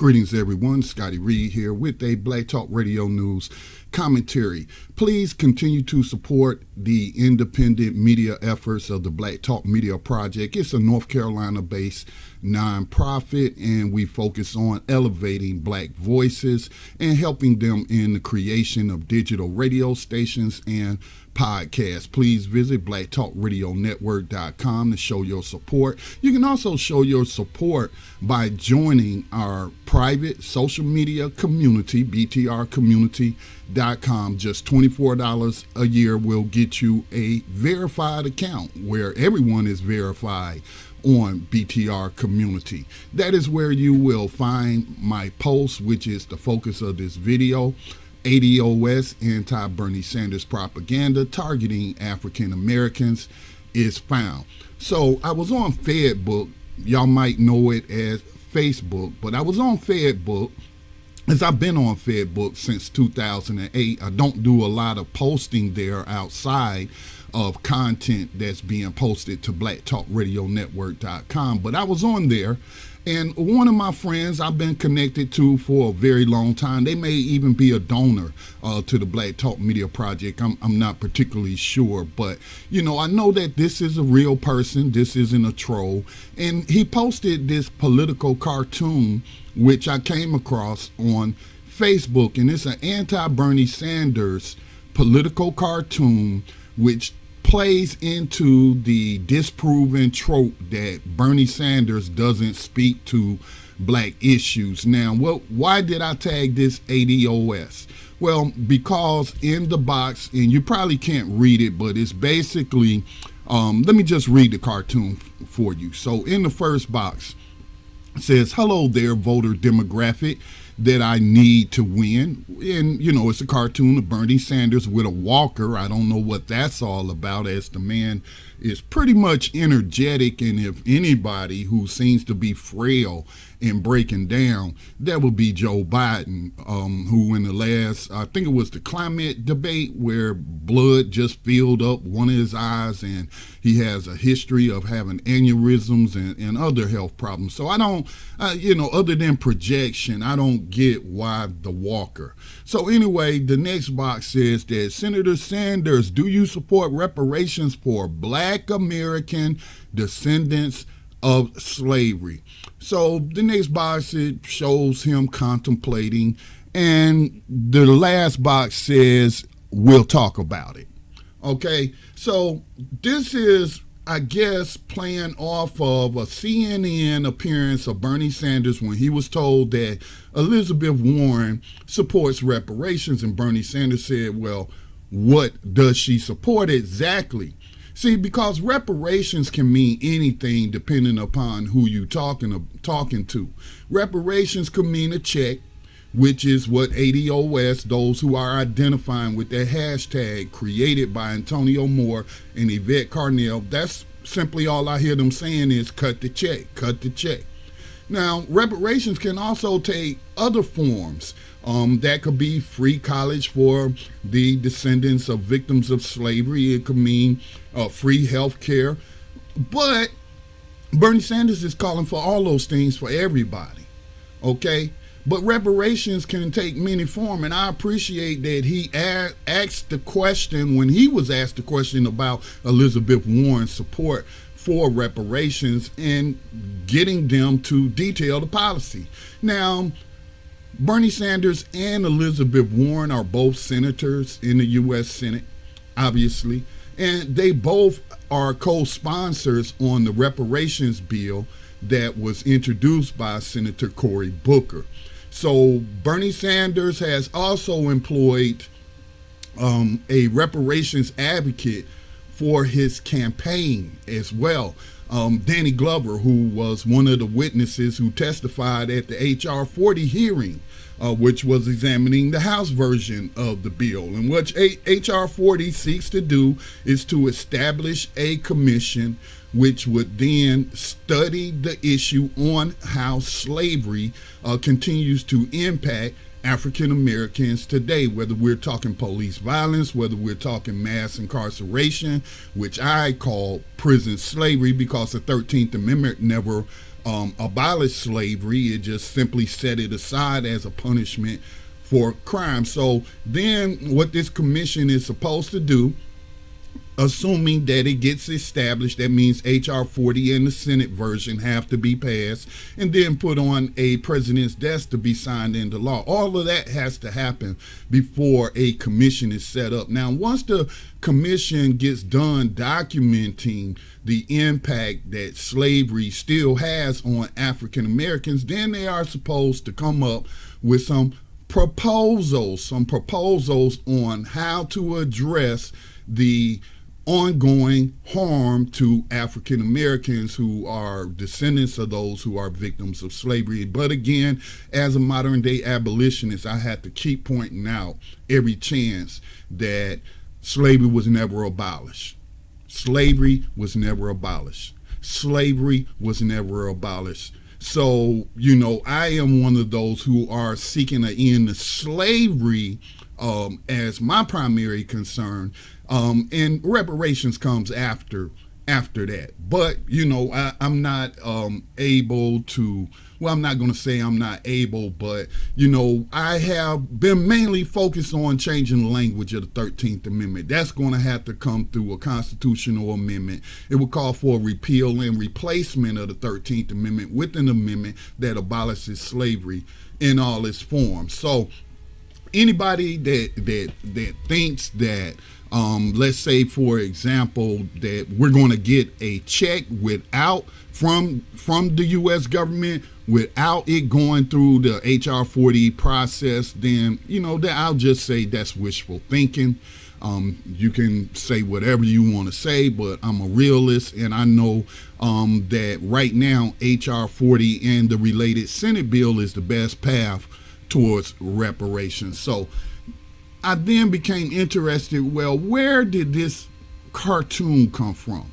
Greetings, everyone. Scotty Reed here with a Black Talk Radio News commentary. Please continue to support the independent media efforts of the Black Talk Media Project. It's a North Carolina-based nonprofit, and we focus on elevating black voices and helping them in the creation of digital radio stations and podcasts. Please visit blacktalkradionetwork.com to show your support. You can also show your support by joining our private social media community, btrcommunity.com. Just $24 a year will get you a verified account where everyone is verified on BTR Community. That is where you will find my post, which is the focus of this video. ADOS, anti-Bernie Sanders propaganda targeting African Americans, is found. So I was on Fedbook. Y'all might know it as Facebook, but I was on Fedbook, as I've been on Fedbook since 2008. I don't do a lot of posting there outside of content that's being posted to blacktalkradionetwork.com, but I was on there, and one of my friends I've been connected to for a very long time, they may even be a donor to the Black Talk Media Project. I'm not particularly sure, but you know, I know that this is a real person. This isn't a troll. And he posted this political cartoon, which I came across on Facebook, and it's an anti-Bernie Sanders political cartoon, which plays into the disproven trope that Bernie Sanders doesn't speak to black issues. Now, why did I tag this ADOS? Well, because in the box, and you probably can't read it, but it's basically, let me just read the cartoon for you. So in the first box, it says, "Hello there, voter demographic that I need to win." And, you know, it's a cartoon of Bernie Sanders with a walker. I don't know what that's all about, as the man is pretty much energetic. And if anybody who seems to be frail and breaking down, that would be Joe Biden, who in the last, I think it was the climate debate, where blood just filled up one of his eyes, and he has a history of having aneurysms and other health problems. So I don't, you know, other than projection, I don't get why the walker. So anyway, the next box says that Senator Sanders, do you support reparations for black American descendants of slavery? So the next box, it shows him contemplating, and the last box says, we'll talk about it. Okay, so this is, I guess, playing off of a CNN appearance of Bernie Sanders when he was told that Elizabeth Warren supports reparations, and Bernie Sanders said, well, what does she support exactly? See, because reparations can mean anything depending upon who you talking to. Reparations could mean a check, which is what ADOS, those who are identifying with that hashtag created by Antonio Moore and Yvette Carnell, that's simply all I hear them saying is cut the check, cut the check. Now, reparations can also take other forms. That could be free college for the descendants of victims of slavery. It could mean free health care. But Bernie Sanders is calling for all those things for everybody, okay? But reparations can take many forms, and I appreciate that he asked the question, when he was asked the question about Elizabeth Warren's support for reparations and getting them to detail the policy. Now, Bernie Sanders and Elizabeth Warren are both senators in the U.S. Senate, obviously, and they both are co-sponsors on the reparations bill that was introduced by Senator Cory Booker. So Bernie Sanders has also employed a reparations advocate for his campaign as well. Danny Glover, who was one of the witnesses who testified at the H.R. 40 hearing, which was examining the House version of the bill. And what H.R. 40 seeks to do is to establish a commission which would then study the issue on how slavery continues to impact African Americans today, whether we're talking police violence, whether we're talking mass incarceration, which I call prison slavery because the 13th Amendment never abolish slavery. It just simply set it aside as a punishment for crime. So then what this commission is supposed to do, assuming that it gets established, that means HR 40 and the Senate version have to be passed and then put on a president's desk to be signed into law. All of that has to happen before a commission is set up. Now, once the commission gets done documenting the impact that slavery still has on African Americans, then they are supposed to come up with some proposals on how to address the ongoing harm to African Americans who are descendants of those who are victims of slavery. But again, as a modern day abolitionist, I have to keep pointing out every chance that slavery was never abolished. Slavery was never abolished. Slavery was never abolished. So, I am one of those who are seeking an end to slavery as my primary concern, and reparations comes after that. But I'm not able to. Well, I'm not going to say I'm not able, but I have been mainly focused on changing the language of the 13th Amendment. That's going to have to come through a constitutional amendment. It will call for a repeal and replacement of the 13th Amendment with an amendment that abolishes slavery in all its forms. So anybody that thinks that let's say, for example, that we're going to get a check from the U.S. government without it going through the HR 40 process, then that I'll just say that's wishful thinking. You can say whatever you want to say, but I'm a realist, and I know that right now HR 40 and the related Senate bill is the best path towards reparations. So I then became interested, well, where did this cartoon come from?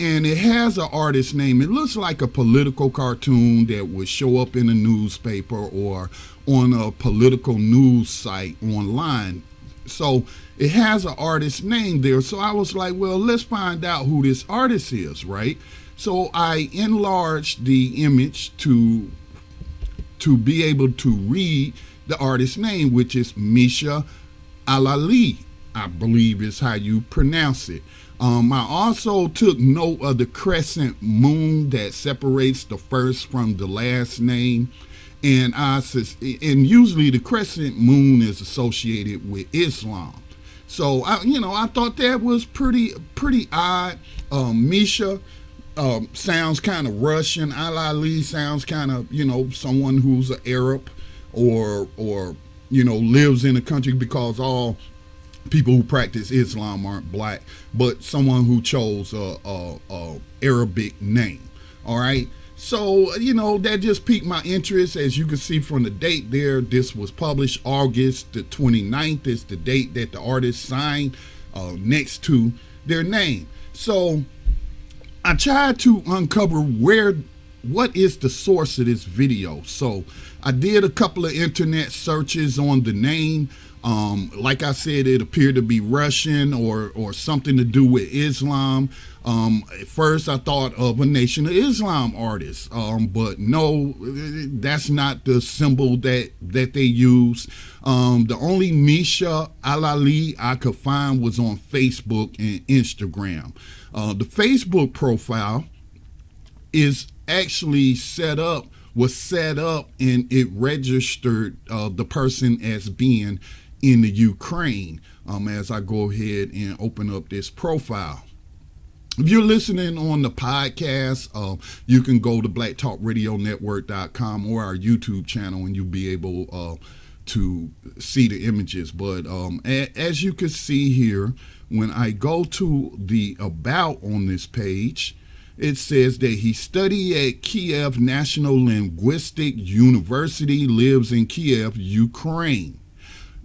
And it has an artist name. It looks like a political cartoon that would show up in a newspaper or on a political news site online. So it has an artist name there. So I was like, well, let's find out who this artist is, right? So I enlarged the image to be able to read the artist's name, which is Misha Alali, I believe is how you pronounce it. I also took note of the crescent moon that separates the first from the last name, and usually the crescent moon is associated with Islam. So I thought that was pretty odd. Misha sounds kind of Russian. Alali sounds kind of someone who's an Arab or lives in the country, because all people who practice Islam aren't black, but someone who chose a Arabic name. All right. So, that just piqued my interest. As you can see from the date there, this was published August the 29th is the date that the artist signed next to their name. So I tried to uncover what is the source of this video. So I did a couple of internet searches on the name. Like I said, it appeared to be Russian or something to do with Islam. At first I thought of a Nation of Islam artist, but no, that's not the symbol that they use. The only Misha Alali I could find was on Facebook and Instagram. The Facebook profile is actually was set up and it registered the person as being in the Ukraine. As I go ahead and open up this profile. If you're listening on the podcast, you can go to blacktalkradionetwork.com or our YouTube channel and you'll be able to see the images. But as you can see here, when I go to the About on this page, it says that he studied at Kiev National Linguistic University, lives in Kiev, Ukraine.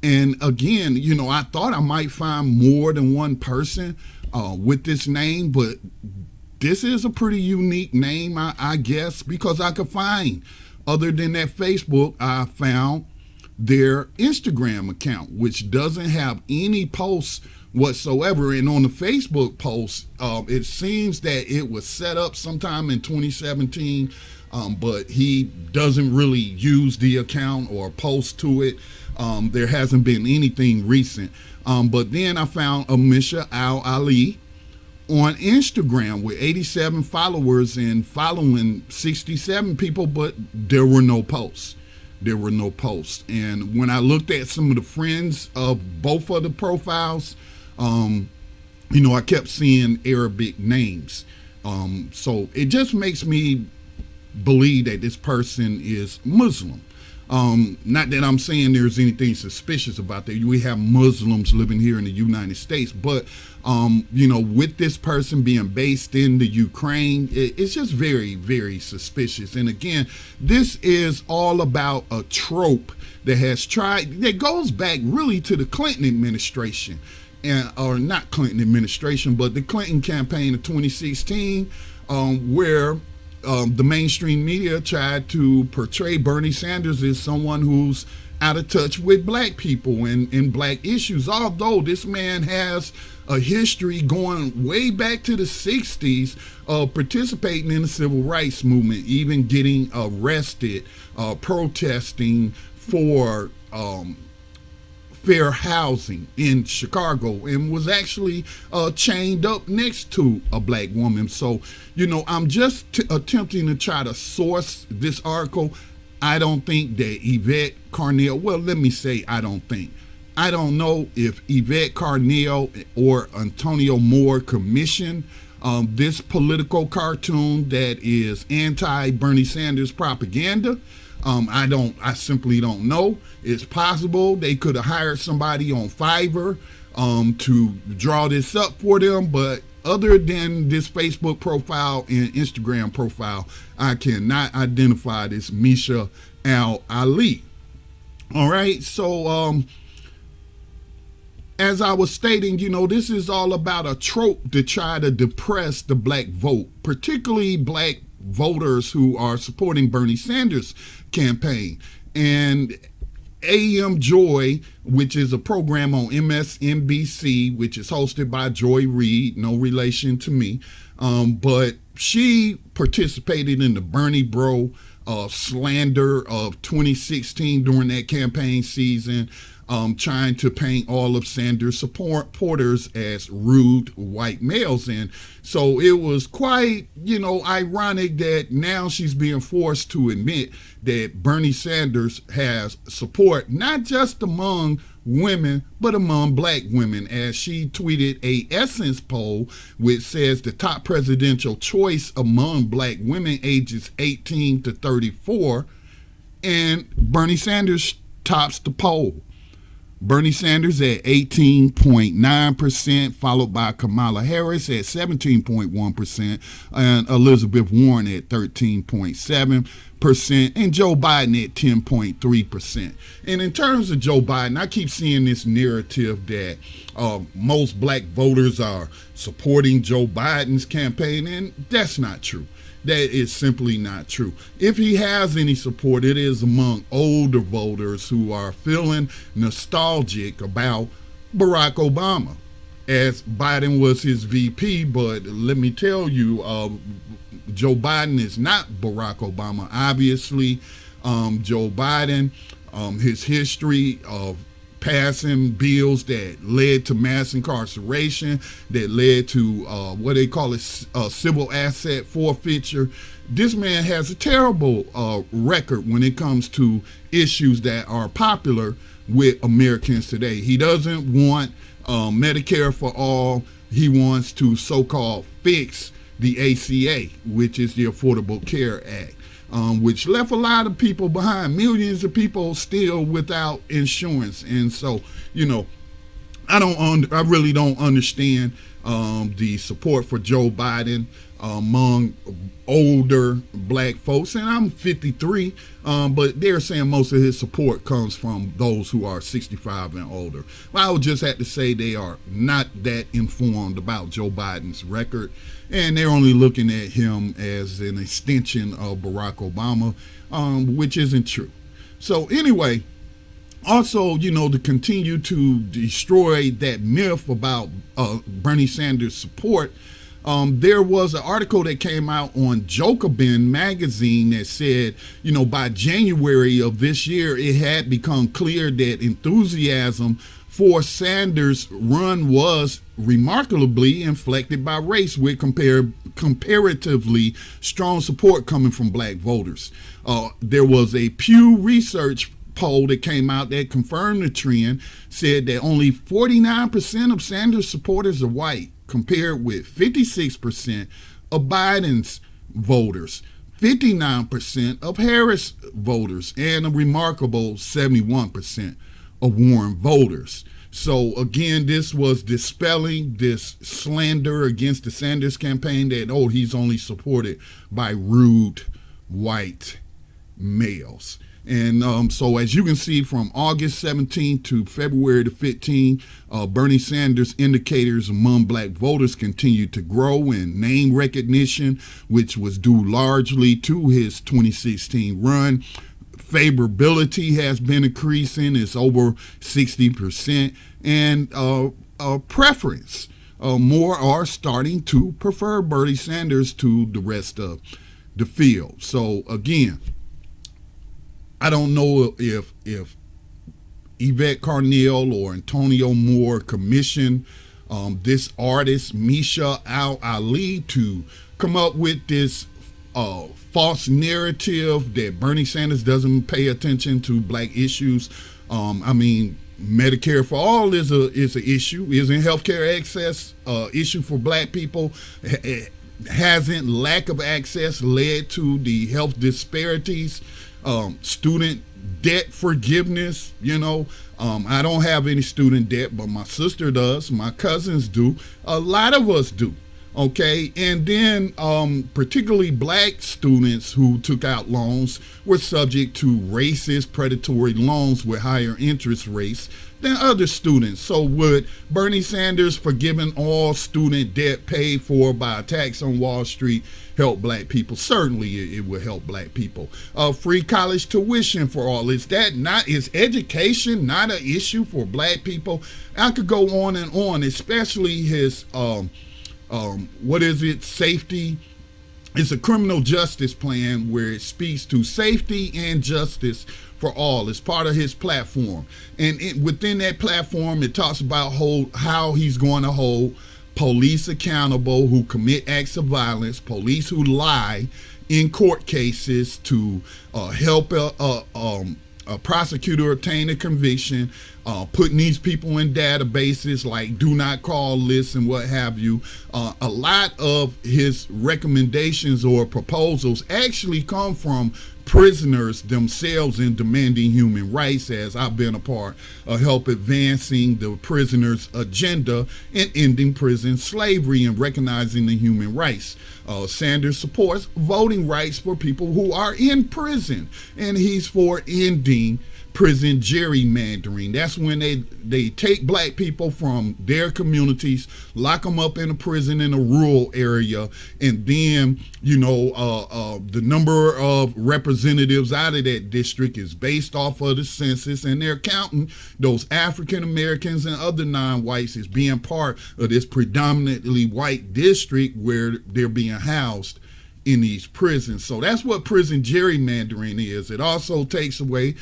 And again, I thought I might find more than one person with this name, but this is a pretty unique name, I guess, because I could find, other than that Facebook, I found their Instagram account, which doesn't have any posts whatsoever. And on the Facebook post, it seems that it was set up sometime in 2017, but he doesn't really use the account or post to it. There hasn't been anything recent. But then I found Amisha Al Ali on Instagram with 87 followers and following 67 people, but there were no posts. There were no posts. And when I looked at some of the friends of both of the profiles, I kept seeing Arabic names. So it just makes me believe that this person is Muslim. Not that I'm saying there's anything suspicious about that. We have Muslims living here in the United States, but with this person being based in the Ukraine, it's just very, very suspicious. And again, this is all about a trope that goes back really to the Clinton administration, or not Clinton administration, but the Clinton campaign of 2016, where the mainstream media tried to portray Bernie Sanders as someone who's out of touch with black people and black issues, although this man has a history going way back to the 60s of participating in the civil rights movement, even getting arrested, protesting for fair housing in Chicago, and was actually chained up next to a black woman. So, I'm just attempting to try to source this article. I don't think that Yvette Carnell, well, let me say I don't think. I don't know if Yvette Carnell or Antonio Moore commissioned this political cartoon that is anti-Bernie Sanders propaganda. I simply don't know. It's possible they could have hired somebody on Fiverr to draw this up for them, but other than this Facebook profile and Instagram profile, I cannot identify this Misha Al Ali. All right, so as I was stating, this is all about a trope to try to depress the black vote, particularly black voters who are supporting Bernie Sanders' campaign. And AM Joy, which is a program on MSNBC, which is hosted by Joy Reid, no relation to me, but she participated in the Bernie Bro slander of 2016 during that campaign season, trying to paint all of Sanders' supporters as rude white males. And so it was quite, ironic that now she's being forced to admit that Bernie Sanders has support, not just among women, but among black women, as she tweeted a Essence poll which says the top presidential choice among black women ages 18 to 34, and Bernie Sanders tops the poll. Bernie Sanders at 18.9%, followed by Kamala Harris at 17.1%, and Elizabeth Warren at 13.7%, and Joe Biden at 10.3%. And in terms of Joe Biden, I keep seeing this narrative that most black voters are supporting Joe Biden's campaign, and that's not true. That is simply not true. If he has any support, it is among older voters who are feeling nostalgic about Barack Obama, as Biden was his VP. But let me tell you, Joe Biden is not Barack Obama. Obviously, Joe Biden, his history of passing bills that led to mass incarceration, that led to what they call a civil asset forfeiture. This man has a terrible record when it comes to issues that are popular with Americans today. He doesn't want Medicare for all. He wants to so-called fix the ACA, which is the Affordable Care Act, which left a lot of people behind, millions of people still without insurance. And so, I really don't understand the support for Joe Biden among older black folks. And I'm 53, but they're saying most of his support comes from those who are 65 and older. Well, I would just have to say they are not that informed about Joe Biden's record, and they're only looking at him as an extension of Barack Obama, which isn't true. So anyway, Also, to continue to destroy that myth about Bernie Sanders support, there was an article that came out on Jacobin magazine that said, by January of this year, it had become clear that enthusiasm for Sanders' run was remarkably inflected by race, with comparatively strong support coming from black voters. There was a Pew Research poll that came out that confirmed the trend, said that only 49% of Sanders supporters are white, compared with 56% of Biden's voters, 59% of Harris voters, and a remarkable 71% of Warren voters. So again, this was dispelling this slander against the Sanders campaign that, he's only supported by rude white males. And so as you can see, from August 17th to February the 15th, Bernie Sanders indicators among black voters continued to grow, and name recognition, which was due largely to his 2016 run, favorability has been increasing. It's over 60%. And preference. More are starting to prefer Bernie Sanders to the rest of the field. So again, I don't know if Yvette Carnell or Antonio Moore commissioned this artist, Misha Al-Ali, to come up with this false narrative that Bernie Sanders doesn't pay attention to black issues. Medicare for all is an issue. Isn't healthcare access issue for black people? Hasn't lack of access led to the health disparities? Student debt forgiveness, I don't have any student debt, but my sister does, my cousins do, a lot of us do. Okay, and then particularly black students who took out loans were subject to racist predatory loans with higher interest rates than other students. So would Bernie Sanders forgiving all student debt paid for by a tax on Wall Street help black people? Certainly it would help black people. Free college tuition for all. Is education not an issue for black people? I could go on and on, especially his safety. It's a criminal justice plan where it speaks to safety and justice for all. It's part of his platform. And within that platform, it talks about how he's going to hold police accountable who commit acts of violence, police who lie in court cases to help a prosecutor obtain a conviction, putting these people in databases like do not call lists and what have you. A lot of his recommendations or proposals actually come from prisoners themselves in demanding human rights, as I've been a part of help advancing the prisoners' agenda and ending prison slavery and recognizing the human rights. Sanders supports voting rights for people who are in prison, and he's for ending prison gerrymandering. That's when they take black people from their communities, lock them up in a prison in a rural area, and then the number of representatives out of that district is based off of the census, and they're counting those African Americans and other non-whites as being part of this predominantly white district where they're being housed in these prisons. So that's what prison gerrymandering is. It also takes away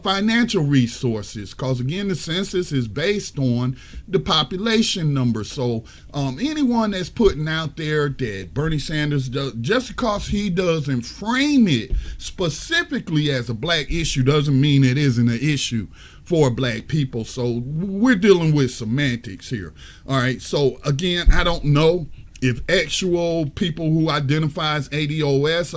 financial resources, because again, the census is based on the population number. So anyone that's putting out there that Bernie Sanders does, just because he doesn't frame it specifically as a black issue, doesn't mean it isn't an issue for black people. So we're dealing with semantics here. All right. So again, I don't know if actual people who identify as ADOS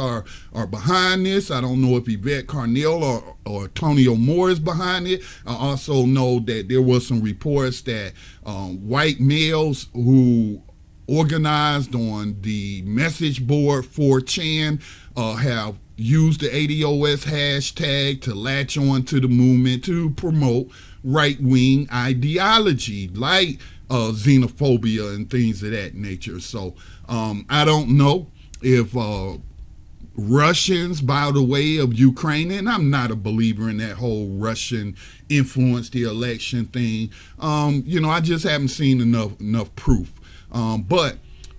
are behind this. I don't know if Yvette Carnell or Antonio Moore is behind it. I also know that there was some reports that white males who organized on the message board 4chan have used the ADOS hashtag to latch on to the movement to promote right-wing ideology like xenophobia and things of that nature. So I don't know if Russians by the way of Ukraine, and I'm not a believer in that whole Russian influence the election thing. I just haven't seen enough proof. But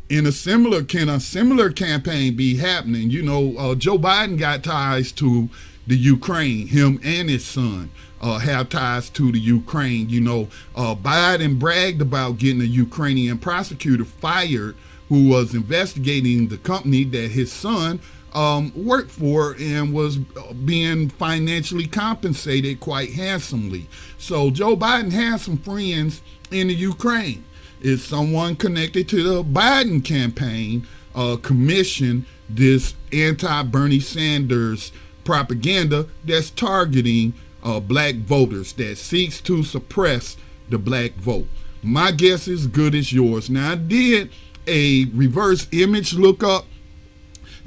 can a similar campaign be happening? Joe Biden got ties to the Ukraine. Him and his son have ties to the Ukraine. Biden bragged about getting a Ukrainian prosecutor fired who was investigating the company that his son worked for and was being financially compensated quite handsomely. So Joe Biden has some friends in the Ukraine. Is someone connected to the Biden campaign commissioned this anti-Bernie Sanders propaganda that's targeting black voters, that seeks to suppress the black vote? My guess is good as yours. Now, I did a reverse image lookup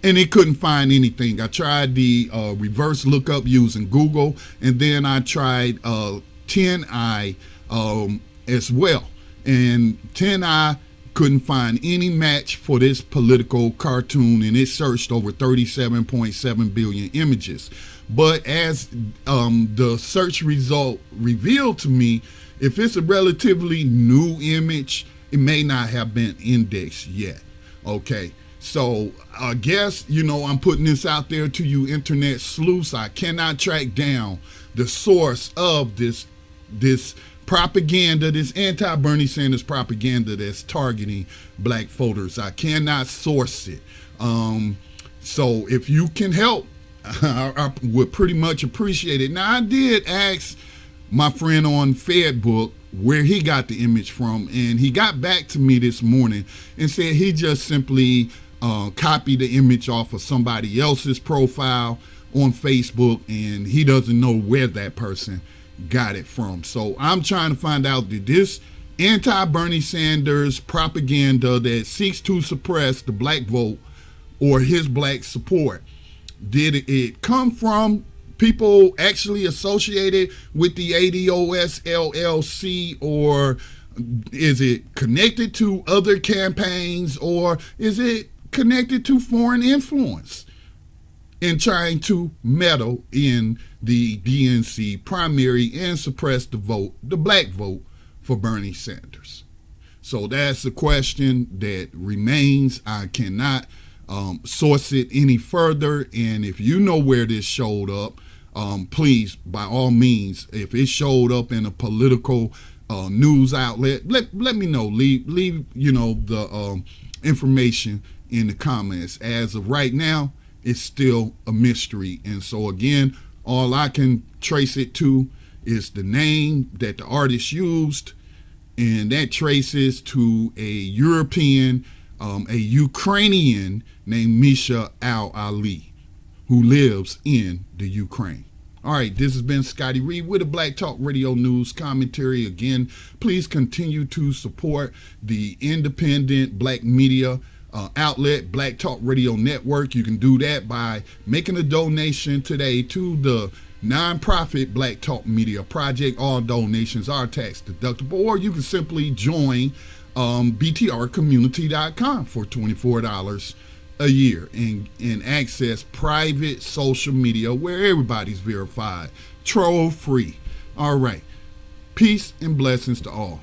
and it couldn't find anything. I tried the reverse lookup using Google, and then I tried TinEye as well. And TinEye couldn't find any match for this political cartoon, and it searched over 37.7 billion images. But as the search result revealed to me, if it's a relatively new image, it may not have been indexed yet. Okay. So I guess, I'm putting this out there to you internet sleuths. I cannot track down the source of this propaganda, this anti-Bernie Sanders propaganda that's targeting black voters. I cannot source it. So if you can help, I would pretty much appreciate it. Now, I did ask my friend on Fedbook where he got the image from, and he got back to me this morning and said he just simply copied the image off of somebody else's profile on Facebook, and he doesn't know where that person got it from. So I'm trying to find out, did this anti-Bernie Sanders propaganda that seeks to suppress the black vote or his black support, did it come from people actually associated with the ADOS LLC, or is it connected to other campaigns, or is it connected to foreign influence in trying to meddle in the DNC primary and suppress the black vote for Bernie Sanders? So that's the question that remains. I cannot source it any further, and if you know where this showed up, please, by all means, if it showed up in a political news outlet, let me know. Leave the information in the comments. As of right now, it's still a mystery. And so again, all I can trace it to is the name that the artist used, and that traces to a European, a Ukrainian named Misha Al-Ali, who lives in the Ukraine. All right, this has been Scotty Reed with the Black Talk Radio News Commentary. Again, please continue to support the independent black media outlet, Black Talk Radio Network. You can do that by making a donation today to the nonprofit Black Talk Media Project. All donations are tax deductible, or you can simply join btrcommunity.com for $24 a year and access private social media where everybody's verified, troll free. All right, peace and blessings to all.